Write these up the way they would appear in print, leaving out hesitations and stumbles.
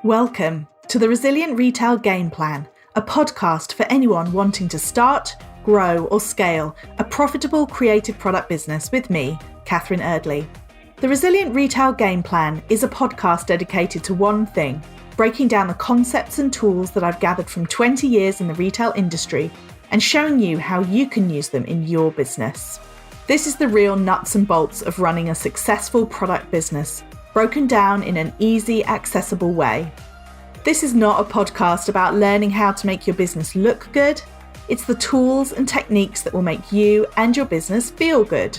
Welcome to the Resilient Retail Game Plan, a podcast for anyone wanting to start, grow or scale a profitable creative product business with me, Catherine Eardley. The Resilient Retail Game Plan is a podcast dedicated to one thing, breaking down the concepts and tools that I've gathered from 20 years in the retail industry and showing you how you can use them in your business. This is the real nuts and bolts of running a successful product business, broken down in an easy, accessible way. This is not a podcast about learning how to make your business look good. It's the tools and techniques that will make you and your business feel good.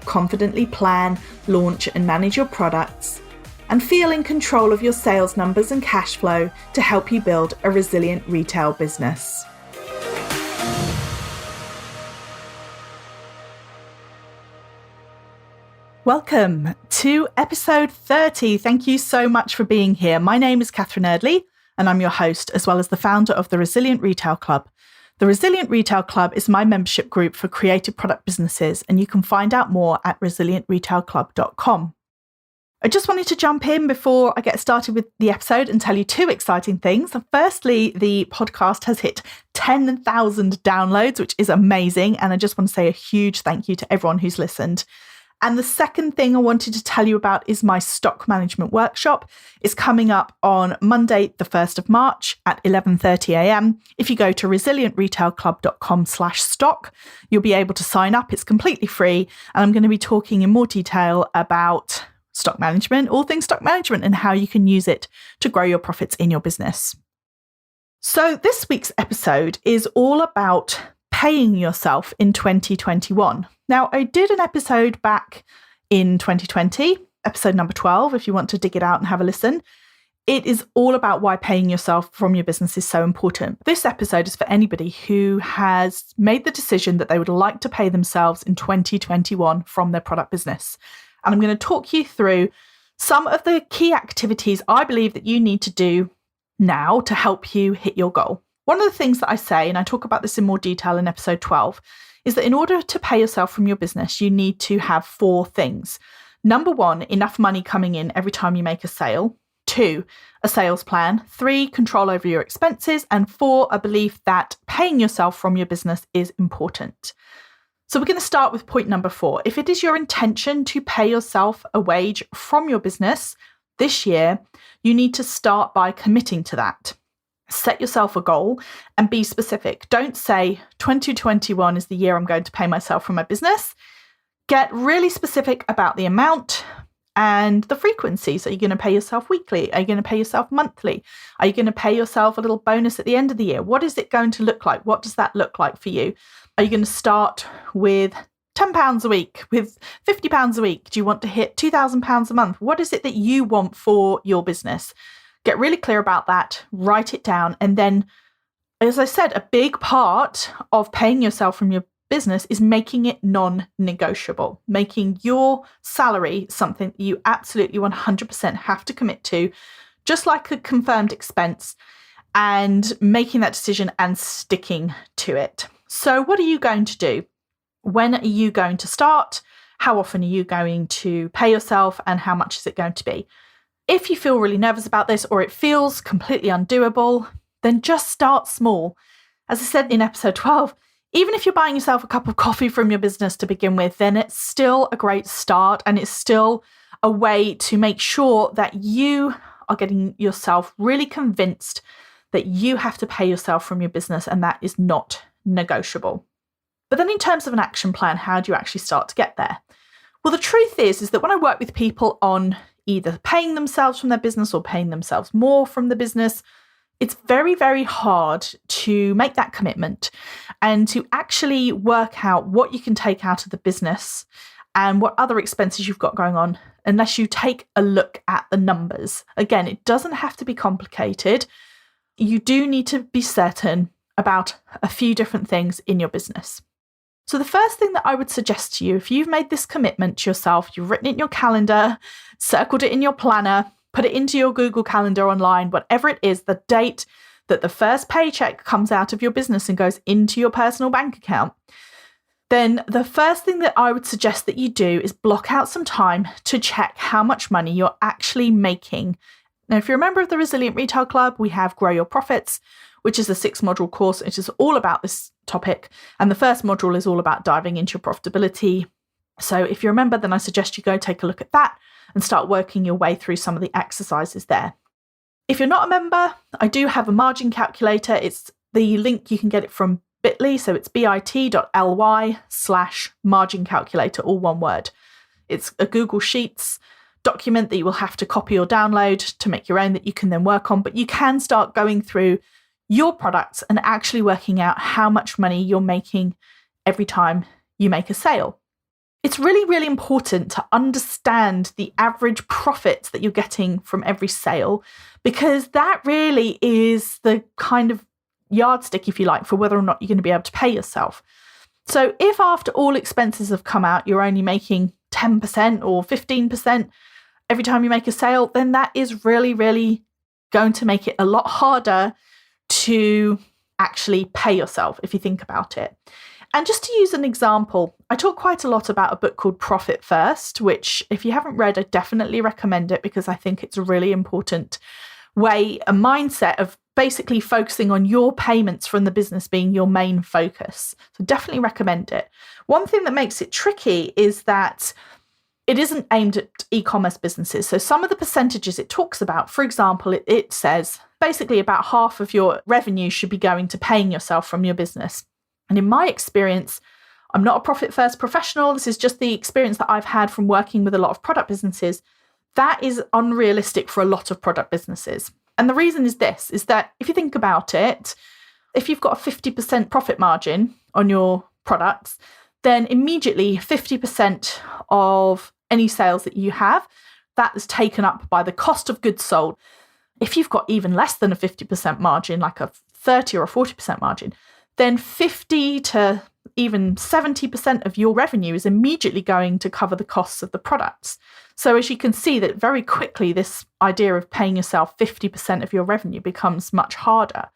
Confidently plan, launch and manage your products, and feel in control of your sales numbers and cash flow to help you build a resilient retail business. Welcome to episode 30. Thank you so much for being here. My name is Catherine Eardley, and I'm your host, as well as the founder of the Resilient Retail Club. The Resilient Retail Club is my membership group for creative product businesses, and you can find out more at resilientretailclub.com. I just wanted to jump in before I get started with the episode and tell you two exciting things. Firstly, the podcast has hit 10,000 downloads, which is amazing. And I just want to say a huge thank you to everyone who's listened. And the second thing I wanted to tell you about is my stock management workshop. It's coming up on Monday, the 1st of March at 11:30 a.m. If you go to resilientretailclub.com/stock, you'll be able to sign up. It's completely free. And I'm going to be talking in more detail about stock management, all things stock management, and how you can use it to grow your profits in your business. So this week's episode is all about paying yourself in 2021. Now, I did an episode back in 2020, episode number 12, if you want to dig it out and have a listen. It is all about why paying yourself from your business is so important. This episode is for anybody who has made the decision that they would like to pay themselves in 2021 from their product business. And I'm going to talk you through some of the key activities I believe that you need to do now to help you hit your goal. One of the things that I say, and I talk about this in more detail in episode 12, is that in order to pay yourself from your business, you need to have 4 things. Number 1, enough money coming in every time you make a sale. 2, a sales plan. 3, control over your expenses. And 4, a belief that paying yourself from your business is important. So we're going to start with point number 4. If it is your intention to pay yourself a wage from your business this year, you need to start by committing to that. Set yourself a goal and be specific. Don't say 2021 is the year I'm going to pay myself from my business. Get really specific about the amount and the frequency. So you're going to pay yourself weekly? Are you going to pay yourself monthly? Are you going to pay yourself a little bonus at the end of the year? What is it going to look like? What does that look like for you? Are you going to start with £10 a week, with £50 a week? Do you want to hit £2,000 a month? What is it that you want for your business? Get really clear about that, write it down. And then, as I said, a big part of paying yourself from your business is making it non-negotiable, making your salary something that you absolutely 100% have to commit to, just like a confirmed expense, and making that decision and sticking to it. So what are you going to do? When are you going to start? How often are you going to pay yourself, and how much is it going to be? If you feel really nervous about this or it feels completely undoable, then just start small. As I said in episode 12, even if you're buying yourself a cup of coffee from your business to begin with, then it's still a great start, and it's still a way to make sure that you are getting yourself really convinced that you have to pay yourself from your business, and that is not negotiable. But then in terms of an action plan, how do you actually start to get there? Well, the truth is that when I work with people on either paying themselves from their business or paying themselves more from the business, it's very, very hard to make that commitment and to actually work out what you can take out of the business and what other expenses you've got going on unless you take a look at the numbers. Again, it doesn't have to be complicated. You do need to be certain about a few different things in your business. So the first thing that I would suggest to you, if you've made this commitment to yourself, you've written it in your calendar, circled it in your planner, put it into your Google Calendar online, whatever it is, the date that the first paycheck comes out of your business and goes into your personal bank account, then the first thing that I would suggest that you do is block out some time to check how much money you're actually making. Now, if you're a member of the Resilient Retail Club, we have Grow Your Profits, which is a 6-module course. It is all about this topic. And the first module is all about diving into your profitability. So if you're a member, then I suggest you go take a look at that and start working your way through some of the exercises there. If you're not a member, I do have a margin calculator. It's the link, you can get it from bit.ly. So it's bit.ly/margin calculator, all one word. It's a Google Sheets document that you will have to copy or download to make your own that you can then work on. But you can start going through your products and actually working out how much money you're making every time you make a sale. It's really, really important to understand the average profits that you're getting from every sale, because that really is the kind of yardstick, if you like, for whether or not you're going to be able to pay yourself. So if after all expenses have come out, you're only making 10% or 15% every time you make a sale, then that is really, really going to make it a lot harder to actually pay yourself, if you think about it. And just to use an example, I talk quite a lot about a book called Profit First, which if you haven't read, I definitely recommend it because I think it's a really important way, a mindset of basically focusing on your payments from the business being your main focus. So definitely recommend it. One thing that makes it tricky is that it isn't aimed at e-commerce businesses. So some of the percentages it talks about, for example, it says basically about half of your revenue should be going to paying yourself from your business. And in my experience, I'm not a Profit First professional. This is just the experience that I've had from working with a lot of product businesses. That is unrealistic for a lot of product businesses. And the reason is this, is that if you think about it, if you've got a 50% profit margin on your products, then immediately 50% of any sales that you have, that is taken up by the cost of goods sold. If you've got even less than a 50% margin, like a 30 or a 40% margin, then 50 to even 70% of your revenue is immediately going to cover the costs of the products. So as you can see that very quickly, this idea of paying yourself 50% of your revenue becomes much harder.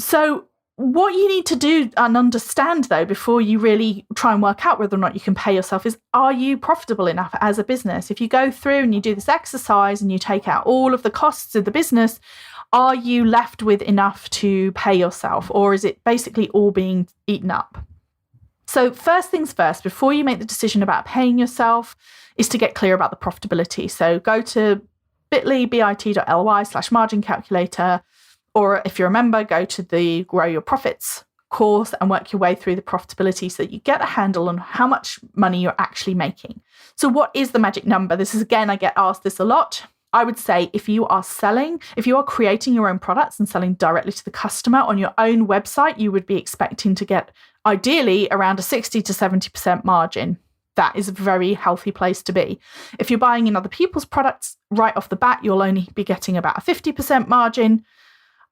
So what you need to do and understand, though, before you really try and work out whether or not you can pay yourself is, are you profitable enough as a business? If you go through and you do this exercise and you take out all of the costs of the business, are you left with enough to pay yourself, or is it basically all being eaten up? So first things first, before you make the decision about paying yourself, is to get clear about the profitability. So go to bit.ly/margin calculator, or if you're a member, go to the Grow Your Profits course and work your way through the profitability so that you get a handle on how much money you're actually making. So what is the magic number? This is, again, I get asked this a lot. I would say if you are creating your own products and selling directly to the customer on your own website, you would be expecting to get ideally around a 60 to 70% margin. That is a very healthy place to be. If you're buying in other people's products right off the bat, you'll only be getting about a 50% margin.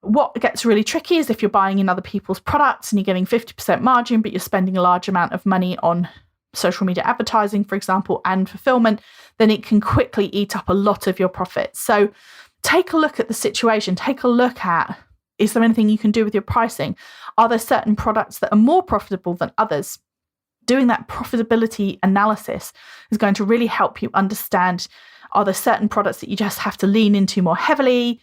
What gets really tricky is if you're buying in other people's products and you're getting 50% margin, but you're spending a large amount of money on social media advertising, for example, and fulfillment, then it can quickly eat up a lot of your profits. So take a look at the situation. Take a look at, is there anything you can do with your pricing? Are there certain products that are more profitable than others? Doing that profitability analysis is going to really help you understand, are there certain products that you just have to lean into more heavily?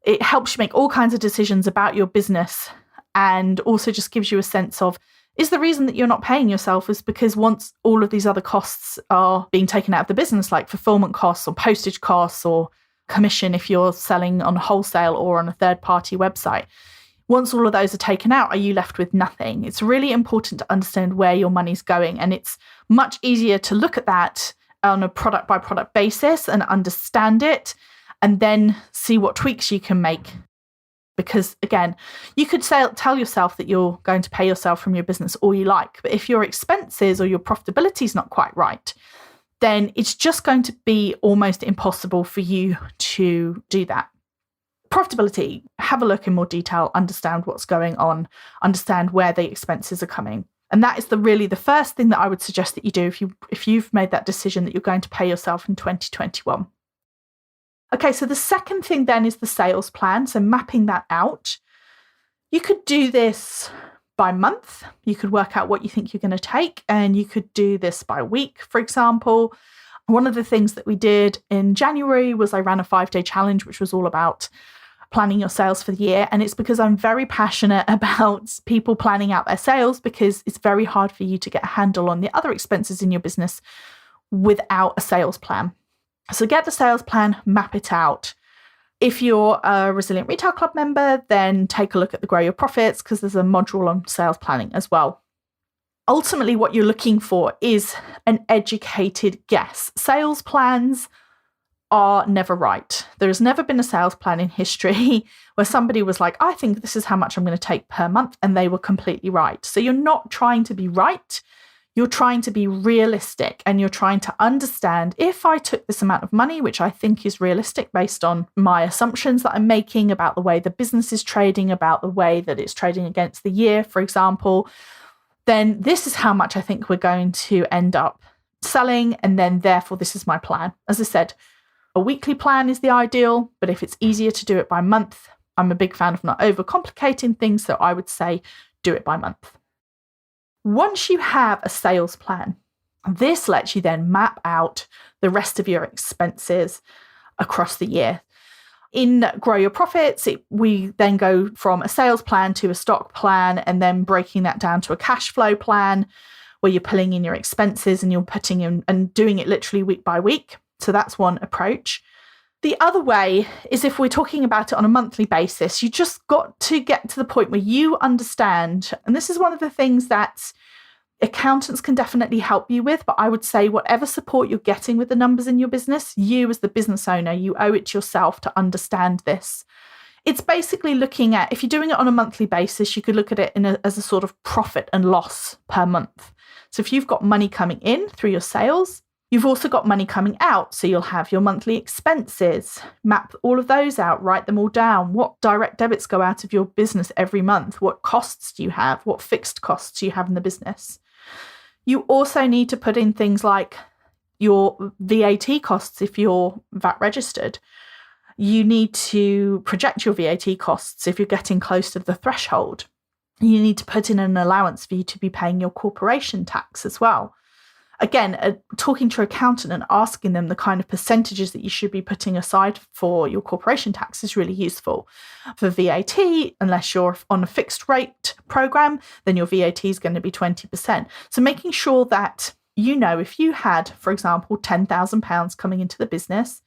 It helps you make all kinds of decisions about your business, and also just gives you a sense of, is the reason that you're not paying yourself is because once all of these other costs are being taken out of the business, like fulfillment costs or postage costs or commission if you're selling on wholesale or on a third-party website, once all of those are taken out, are you left with nothing? It's really important to understand where your money's going, and it's much easier to look at that on a product-by-product basis and understand it, and then see what tweaks you can make. Because again, you could tell yourself that you're going to pay yourself from your business all you like, but if your expenses or your profitability is not quite right, then it's just going to be almost impossible for you to do that. Profitability, have a look in more detail, understand what's going on, understand where the expenses are coming. And that is really the first thing that I would suggest that you do if you've made that decision that you're going to pay yourself in 2021. Okay, so the second thing then is the sales plan. So mapping that out. You could do this by month. You could work out what you think you're going to take, and you could do this by week, for example. One of the things that we did in January was I ran a 5-day challenge, which was all about planning your sales for the year. And it's because I'm very passionate about people planning out their sales, because it's very hard for you to get a handle on the other expenses in your business without a sales plan. So get the sales plan, map it out. If you're a Resilient Retail Club member, then take a look at the Grow Your Profits, because there's a module on sales planning as well. Ultimately, what you're looking for is an educated guess. Sales plans are never right. There has never been a sales plan in history where somebody was like, I think this is how much I'm going to take per month, and they were completely right. So you're not trying to be right. You're trying to be realistic, and you're trying to understand, if I took this amount of money, which I think is realistic based on my assumptions that I'm making about the way the business is trading, about the way that it's trading against the year, for example, then this is how much I think we're going to end up selling. And then therefore, this is my plan. As I said, a weekly plan is the ideal, but if it's easier to do it by month, I'm a big fan of not overcomplicating things. So I would say do it by month. Once you have a sales plan, this lets you then map out the rest of your expenses across the year. In Grow Your Profits, we then go from a sales plan to a stock plan, and then breaking that down to a cash flow plan where you're pulling in your expenses and you're putting in and doing it literally week by week. So that's one approach. The other way is, if we're talking about it on a monthly basis, you just got to get to the point where you understand, and this is one of the things that accountants can definitely help you with, but I would say whatever support you're getting with the numbers in your business, you as the business owner, you owe it to yourself to understand this. It's basically looking at, if you're doing it on a monthly basis, you could look at it as a sort of profit and loss per month. So if you've got money coming in through your sales, you've also got money coming out. So you'll have your monthly expenses, map all of those out, write them all down. What direct debits go out of your business every month? What costs do you have? What fixed costs do you have in the business? You also need to put in things like your VAT costs if you're VAT registered. You need to project your VAT costs if you're getting close to the threshold. You need to put in an allowance for you to be paying your corporation tax as well. Again, talking to your accountant and asking them the kind of percentages that you should be putting aside for your corporation tax is really useful. For VAT, unless you're on a fixed rate program, then your VAT is going to be 20%. So making sure that, if you had, for example, £10,000 coming into the business,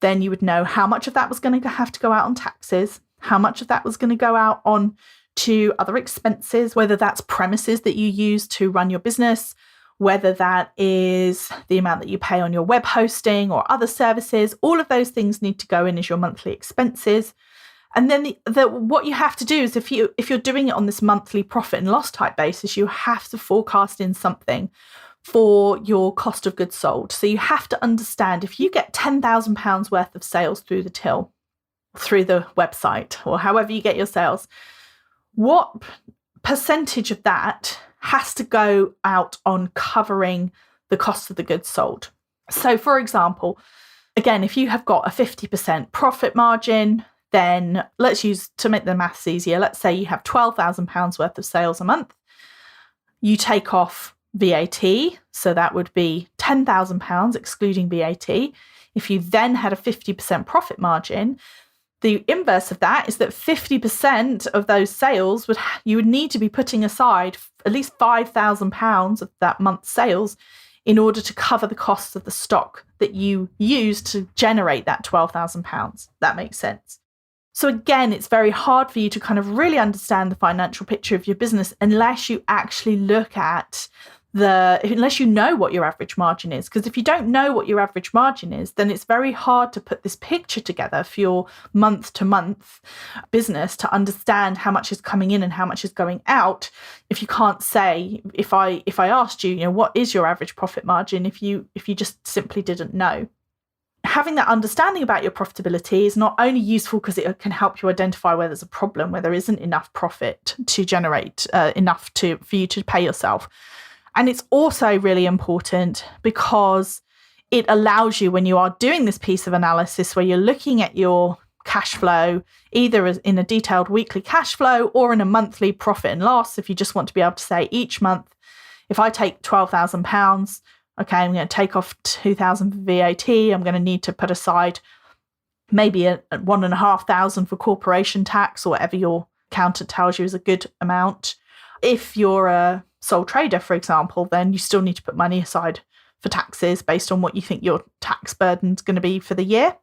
then you would know how much of that was going to have to go out on taxes, how much of that was going to go out on to other expenses, whether that's premises that you use to run your business, whether that is the amount that you pay on your web hosting or other services. All of those things need to go in as your monthly expenses. And then what you have to do is, if you're doing it on this monthly profit and loss type basis, you have to forecast in something for your cost of goods sold. So you have to understand, if you get £10,000 worth of sales through the till, through the website, or however you get your sales, what percentage of that has to go out on covering the cost of the goods sold? So for example, again, if you have got a 50% profit margin, then let's use, to make the maths easier, let's say you have £12,000 worth of sales a month. You take off VAT, so that would be £10,000 excluding VAT. If you then had a 50% profit margin, the inverse of that is that 50% of those sales you would need to be putting aside at least £5,000 of that month's sales in order to cover the costs of the stock that you used to generate that £12,000. That makes sense. So again, it's very hard for you to kind of really understand the financial picture of your business unless you actually look at unless you know what your average margin is. Because if you don't know what your average margin is, then it's very hard to put this picture together for your month to month business to understand how much is coming in and how much is going out. If you can't say, if I asked you, what is your average profit margin, if you just simply didn't know. Having that understanding about your profitability is not only useful because it can help you identify where there's a problem, where there isn't enough profit to generate enough for you to pay yourself. And it's also really important because it allows you, when you are doing this piece of analysis where you're looking at your cash flow, either as in a detailed weekly cash flow or in a monthly profit and loss. If you just want to be able to say each month, if I take £12,000, okay, I'm going to take off 2,000 for VAT. I'm going to need to put aside maybe a 1,500 for corporation tax or whatever your accountant tells you is a good amount. If you're a sole trader, for example, then you still need to put money aside for taxes based on what you think your tax burden is going to be for the year.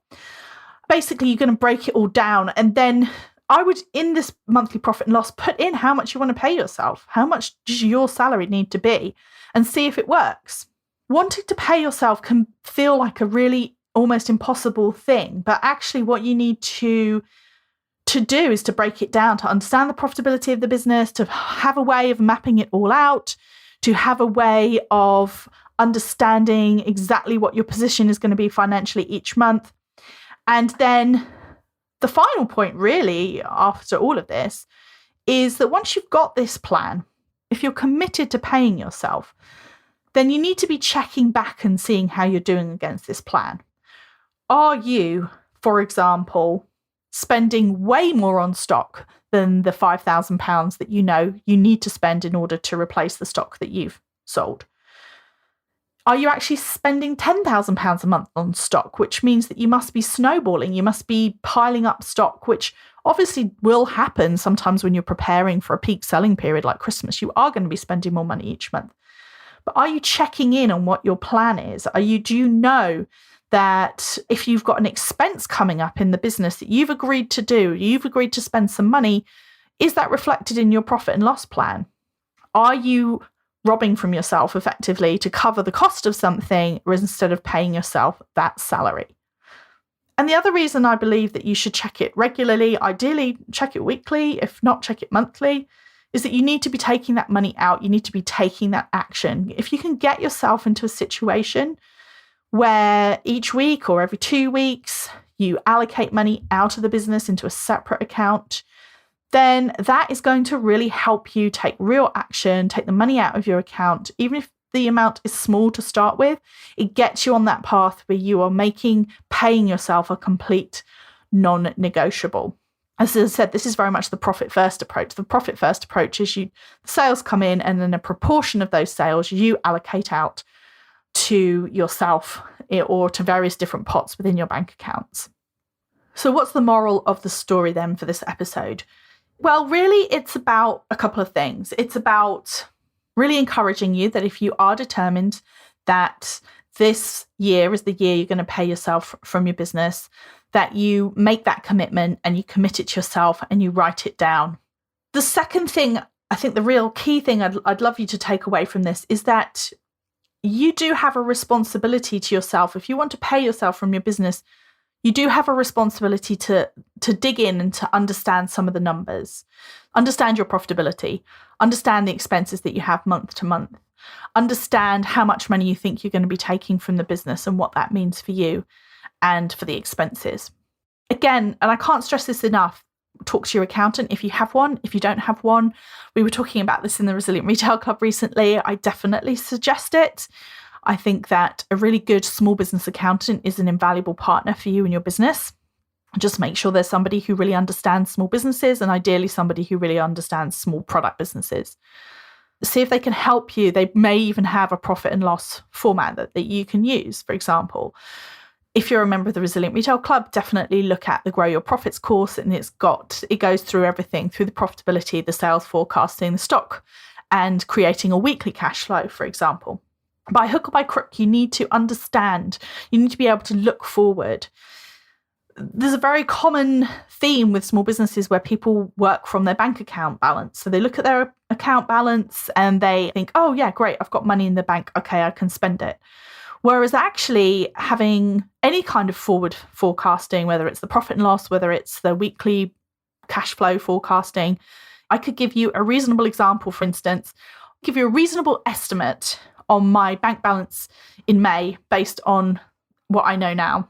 Basically, you're going to break it all down. And then I would, in this monthly profit and loss, put in how much you want to pay yourself. How much does your salary need to be? And see if it works. Wanting to pay yourself can feel like a really almost impossible thing. But actually what you need to do is to break it down, to understand the profitability of the business, to have a way of mapping it all out, to have a way of understanding exactly what your position is going to be financially each month. And then the final point really after all of this is that once you've got this plan, if you're committed to paying yourself, then you need to be checking back and seeing how you're doing against this plan. Are you, for example, spending way more on stock than the £5,000 that you know you need to spend in order to replace the stock that you've sold? Are you actually spending £10,000 a month on stock, which means that you must be snowballing, you must be piling up stock, which obviously will happen sometimes when you're preparing for a peak selling period like Christmas. You are going to be spending more money each month. But are you checking in on what your plan is? Do you know that if you've got an expense coming up in the business that you've agreed to do, you've agreed to spend some money, is that reflected in your profit and loss plan? Are you robbing from yourself effectively to cover the cost of something instead of paying yourself that salary? And the other reason I believe that you should check it regularly, ideally check it weekly, if not check it monthly, is that you need to be taking that money out. You need to be taking that action. If you can get yourself into a situation where each week or every 2 weeks you allocate money out of the business into a separate account, then that is going to really help you take real action, take the money out of your account. Even if the amount is small to start with, it gets you on that path where you are paying yourself a complete non-negotiable. As I said, this is very much the profit first approach. The profit first approach is the sales come in and then a proportion of those sales you allocate out to yourself or to various different pots within your bank accounts. So what's the moral of the story then for this episode? Well, really, it's about a couple of things. It's about really encouraging you that if you are determined that this year is the year you're going to pay yourself from your business, that you make that commitment and you commit it to yourself and you write it down. The second thing, I think the real key thing I'd love you to take away from this is that you do have a responsibility to yourself. If you want to pay yourself from your business, you do have a responsibility to dig in and to understand some of the numbers, understand your profitability, understand the expenses that you have month to month, understand how much money you think you're going to be taking from the business and what that means for you and for the expenses. Again, and I can't stress this enough, talk to your accountant if you have one. If you don't have one, we were talking about this in the Resilient Retail Club recently. I definitely suggest it. I think that a really good small business accountant is an invaluable partner for you and your business. Just make sure there's somebody who really understands small businesses and ideally somebody who really understands small product businesses. See if they can help you. They may even have a profit and loss format that you can use, for example. If you're a member of the Resilient Retail Club, definitely look at the Grow Your Profits course, and it goes through everything, through the profitability, the sales forecasting, the stock, and creating a weekly cash flow, for example. By hook or by crook, you need to understand, you need to be able to look forward. There's a very common theme with small businesses where people work from their bank account balance. So they look at their account balance and they think, oh yeah, great, I've got money in the bank, okay, I can spend it. Whereas actually having any kind of forward forecasting, whether it's the profit and loss, whether it's the weekly cash flow forecasting, I could give you a reasonable example, for instance, give you a reasonable estimate on my bank balance in May based on what I know now.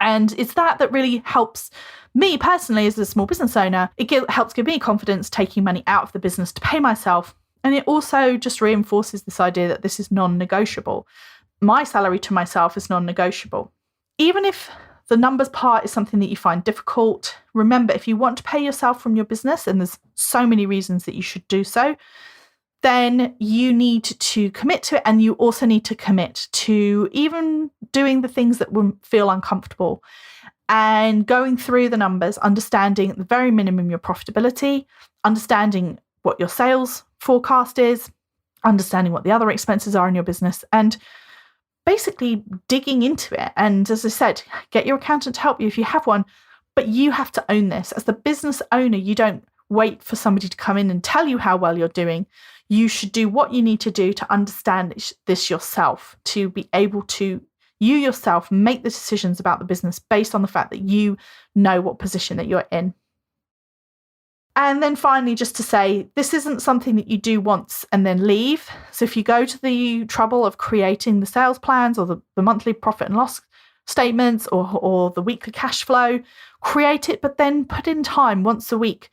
And it's that really helps me personally as a small business owner. It helps give me confidence taking money out of the business to pay myself. And it also just reinforces this idea that this is non-negotiable. My salary to myself is non-negotiable. Even if the numbers part is something that you find difficult, remember, if you want to pay yourself from your business, and there's so many reasons that you should do so, then you need to commit to it. And you also need to commit to even doing the things that will feel uncomfortable and going through the numbers, understanding at the very minimum your profitability, understanding what your sales forecast is, understanding what the other expenses are in your business, and basically digging into it. And as I said, get your accountant to help you if you have one, but you have to own this. As the business owner, you don't wait for somebody to come in and tell you how well you're doing. You should do what you need to do to understand this yourself, to be able to, you yourself, make the decisions about the business based on the fact that you know what position that you're in. And then finally, just to say, this isn't something that you do once and then leave. So if you go to the trouble of creating the sales plans or the monthly profit and loss statements or the weekly cash flow, create it, but then put in time once a week.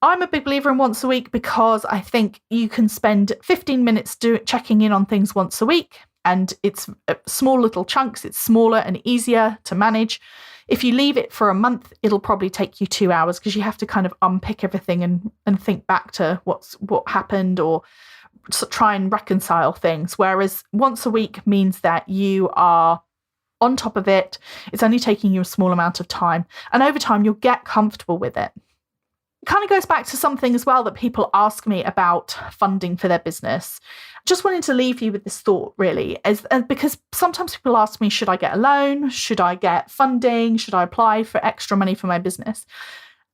I'm a big believer in once a week because I think you can spend 15 minutes checking in on things once a week, and it's small little chunks. It's smaller and easier to manage. If you leave it for a month, it'll probably take you 2 hours because you have to kind of unpick everything and think back to what happened or try and reconcile things. Whereas once a week means that you are on top of it. It's only taking you a small amount of time. And over time, you'll get comfortable with it. It kind of goes back to something as well that people ask me about funding for their business. Just wanted to leave you with this thought, really, because sometimes people ask me, should I get a loan? Should I get funding? Should I apply for extra money for my business?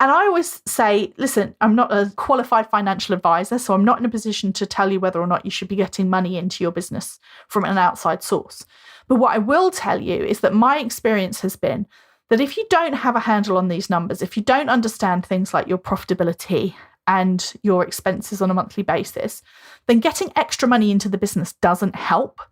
And I always say, listen, I'm not a qualified financial advisor, so I'm not in a position to tell you whether or not you should be getting money into your business from an outside source. But what I will tell you is that my experience has been that if you don't have a handle on these numbers, if you don't understand things like your profitability and your expenses on a monthly basis, then getting extra money into the business doesn't help.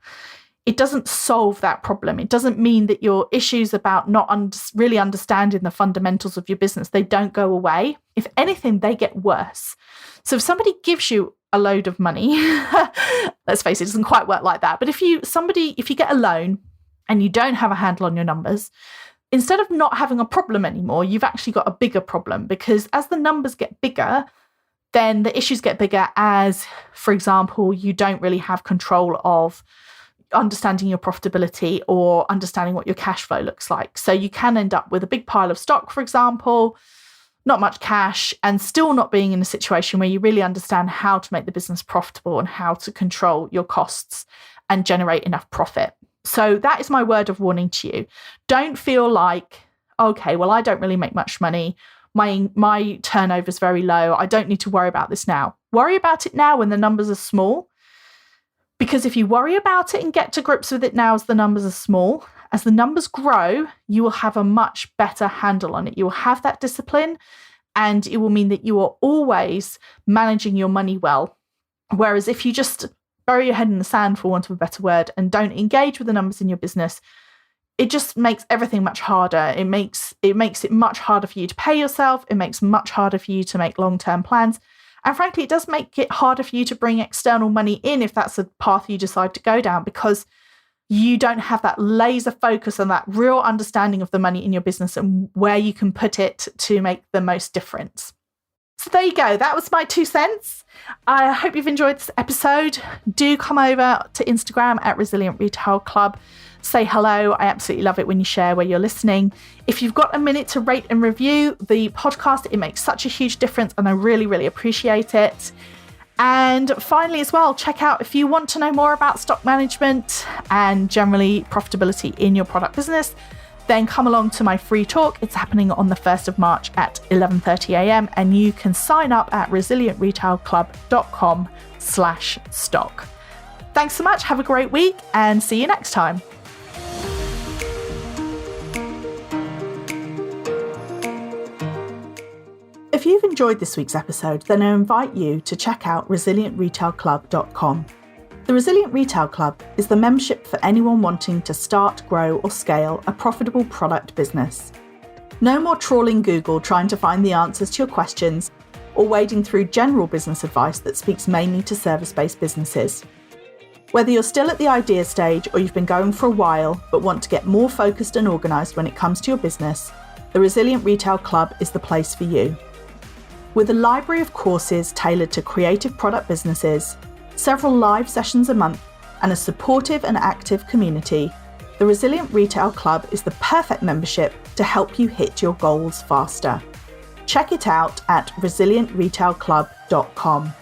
It doesn't solve that problem. It doesn't mean that your issues about not really understanding the fundamentals of your business, they don't go away. If anything, they get worse. So if somebody gives you a load of money, let's face it, it doesn't quite work like that. But if you get a loan and you don't have a handle on your numbers, instead of not having a problem anymore, you've actually got a bigger problem, because as the numbers get bigger, then the issues get bigger as, for example, you don't really have control of understanding your profitability or understanding what your cash flow looks like. So you can end up with a big pile of stock, for example, not much cash, and still not being in a situation where you really understand how to make the business profitable and how to control your costs and generate enough profit. So that is my word of warning to you. Don't feel like, okay, well, I don't really make much money. My turnover is very low. I don't need to worry about this now. Worry about it now when the numbers are small. Because if you worry about it and get to grips with it now as the numbers are small, as the numbers grow, you will have a much better handle on it. You will have that discipline, and it will mean that you are always managing your money well. Whereas if you just bury your head in the sand, for want of a better word, and don't engage with the numbers in your business, it just makes everything much harder. It makes it much harder for you to pay yourself. It makes it much harder for you to make long-term plans. And frankly, it does make it harder for you to bring external money in if that's the path you decide to go down, because you don't have that laser focus and that real understanding of the money in your business and where you can put it to make the most difference. So there you go. That was my 2 cents. I hope you've enjoyed this episode. Do come over to Instagram at Resilient Retail Club. Say hello. I absolutely love it when you share where you're listening. If you've got a minute to rate and review the podcast, it makes such a huge difference, and I really, really appreciate it. And finally as well, check out, if you want to know more about stock management and generally profitability in your product business, then come along to my free talk. It's happening on the 1st of March at 11:30 a.m. and you can sign up at resilientretailclub.com/stock. Thanks so much. Have a great week and see you next time. If you've enjoyed this week's episode, then I invite you to check out resilientretailclub.com. The Resilient Retail Club is the membership for anyone wanting to start, grow, or scale a profitable product business. No more trawling Google trying to find the answers to your questions or wading through general business advice that speaks mainly to service-based businesses. Whether you're still at the idea stage or you've been going for a while but want to get more focused and organised when it comes to your business, the Resilient Retail Club is the place for you. With a library of courses tailored to creative product businesses, several live sessions a month, and a supportive and active community, the Resilient Retail Club is the perfect membership to help you hit your goals faster. Check it out at resilientretailclub.com.